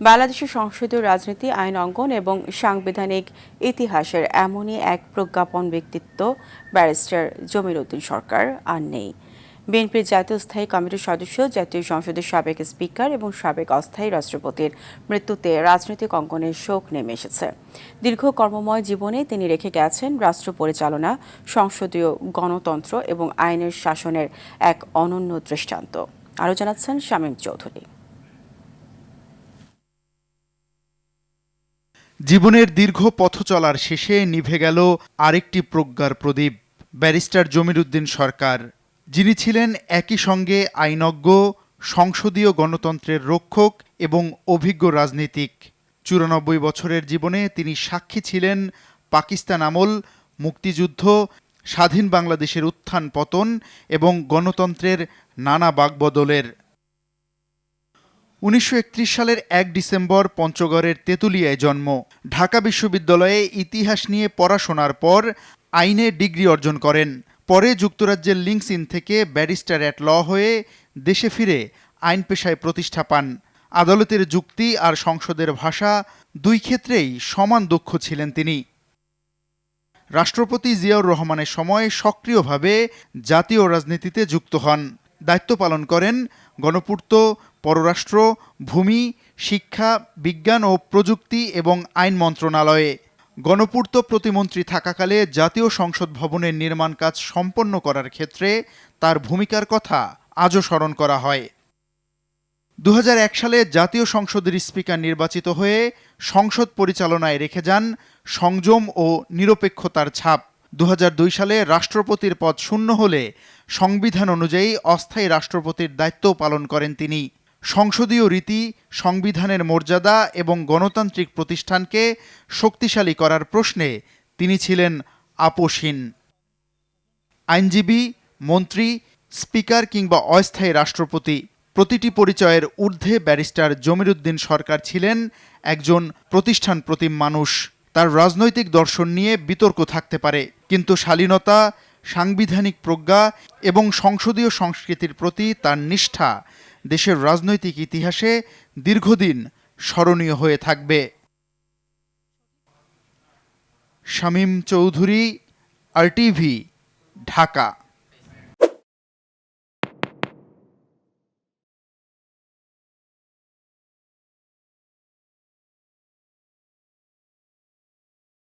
বাংলাদেশের সংসদীয় রাজনীতি, আইন অঙ্গন এবং সাংবিধানিক ইতিহাসের এমনই এক প্রজ্ঞাপন ব্যক্তিত্ব ব্যারিস্টার জমির উদ্দিন সরকার আর নেই। বিএনপির জাতীয় স্থায়ী কমিটির সদস্য, জাতীয় সংসদের সাবেক স্পিকার এবং সাবেক অস্থায়ী রাষ্ট্রপতির মৃত্যুতে রাজনৈতিক অঙ্গনে শোক নেমে এসেছে। দীর্ঘ কর্মময় জীবনে তিনি রেখে গেছেন রাষ্ট্র পরিচালনা, সংসদীয় গণতন্ত্র এবং আইনের শাসনের এক অনন্য দৃষ্টান্ত। আরও জানাচ্ছেন শামীম চৌধুরী। জীবনের দীর্ঘ পথ চলার শেষে নিভে গেল আরেকটি প্রজ্ঞার প্রদীপ, ব্যারিস্টার জমির উদ্দিন সরকার, যিনি ছিলেন একই সঙ্গে আইনজ্ঞ, সংসদীয় গণতন্ত্রের রক্ষক এবং অভিজ্ঞ রাজনীতিক। ৯৪ বছরের জীবনে তিনি সাক্ষী ছিলেন পাকিস্তান আমল, মুক্তিযুদ্ধ, স্বাধীন বাংলাদেশের উত্থান পতন এবং গণতন্ত্রের নানা বাকবদলের। ১৯৩১ সালের ১ ডিসেম্বর পঞ্চগড়ের তেঁতুলিয়ায় জন্ম। ঢাকা বিশ্ববিদ্যালয়ে ইতিহাস নিয়ে পড়াশোনার পর আইনে ডিগ্রি অর্জন করেন। পরে যুক্তরাজ্যের লিঙ্কস ইন থেকে ব্যারিস্টার অ্যাট ল হয়ে দেশে ফিরে আইন পেশায় প্রতিষ্ঠা পান। আদালতের যুক্তি আর সংসদের ভাষা দুই ক্ষেত্রেই সমান দক্ষ ছিলেন তিনি। রাষ্ট্রপতি জিয়াউর রহমানের সময় সক্রিয়ভাবে জাতীয় রাজনীতিতে যুক্ত হন। দায়িত্ব পালন করেন গণপূর্ত, পররাষ্ট্র, ভূমি, শিক্ষা, বিজ্ঞান ও প্রযুক্তি এবং আইন মন্ত্রণালয়ে। গণপূর্ত প্রতিমন্ত্রী থাকাকালে জাতীয় সংসদ ভবনের নির্মাণ কাজ সম্পন্ন করার ক্ষেত্রে তার ভূমিকার কথা আজও স্মরণ করা হয়। ২০০১ সালে জাতীয় সংসদের স্পিকার নির্বাচিত হয়ে সংসদ পরিচালনায় রেখে যান সংযম ও নিরপেক্ষতার ছাপ। ২০০২ সালে রাষ্ট্রপতির পদ শূন্য হলে সংবিধান অনুযায়ী অস্থায়ী রাষ্ট্রপতির দায়িত্বও পালন করেন তিনি। সংসদীয় রীতি, সংবিধানের মর্যাদা এবং গণতান্ত্রিক প্রতিষ্ঠানকে শক্তিশালী করার প্রশ্নে তিনি ছিলেন আপোষহীন। আইনজীবী, মন্ত্রী, স্পিকার কিংবা অস্থায়ী রাষ্ট্রপতি, প্রতিটি পরিচয়ের ঊর্ধ্বে ব্যারিস্টার জমির উদ্দিন সরকার ছিলেন একজন প্রতিষ্ঠান প্রতিম মানুষ। তার রাজনৈতিক দর্শন নিয়ে বিতর্ক থাকতে পারে, কিন্তু শালীনতা, সাংবিধানিক প্রজ্ঞা এবং সংসদীয় সংস্কৃতির প্রতি তার নিষ্ঠা দেশের রাজনৈতিক ইতিহাসে দীর্ঘদিন স্মরণীয় হয়ে থাকবে। শামীম চৌধুরী, RTV, ঢাকা।